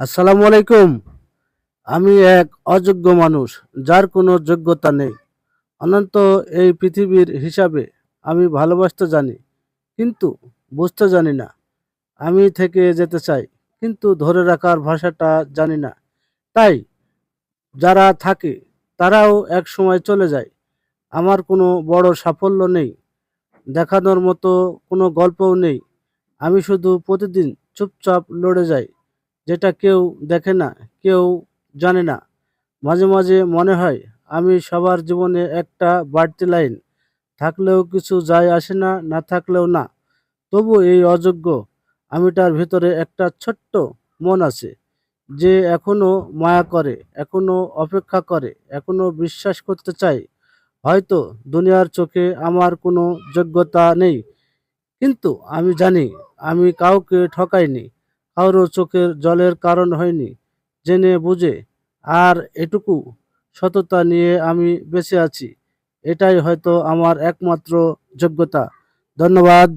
আসসালামু আলাইকুম। আমি এক অযোগ্য মানুষ, যার কোনো যোগ্যতা নেই। অনন্ত এই পৃথিবীর হিসাবে আমি ভালোবাসতে জানি, কিন্তু বুঝতে জানি না। আমি থেকে যেতে চাই, কিন্তু ধরে রাখার ভাষাটা জানি না। তাই যারা থাকে তারাও একসময় চলে যায়। আমার কোনো বড় সাফল্য নেই, দেখানোর মতো কোনো গল্পও নেই। আমি শুধু প্রতিদিন চুপচাপ লড়ে যাই, যেটা কেউ দেখে না, কেউ জানে না। মাঝে মাঝে মনে হয় আমি সবার জীবনে একটা বাড়তি লাইন, থাকলেও কিছু যায় আসে না, না থাকলেও না। তবু এই অযোগ্য আমিটার ভিতরে একটা ছোট্ট মন আছে, যে এখনো মায়া করে, এখনো অপেক্ষা করে, এখনো বিশ্বাস করতে চাই। হয়তো দুনিয়ার চোখে আমার কোনো যোগ্যতা নেই, কিন্তু আমি জানি আমি কাউকে ঠকাইনি, কারো চোখের জলের কারণ হয়নি। জেনে বুঝে আর এটুকু সততা নিয়ে আমি বেঁচে আছি। এটাই হয়তো আমার একমাত্র যোগ্যতা। ধন্যবাদ।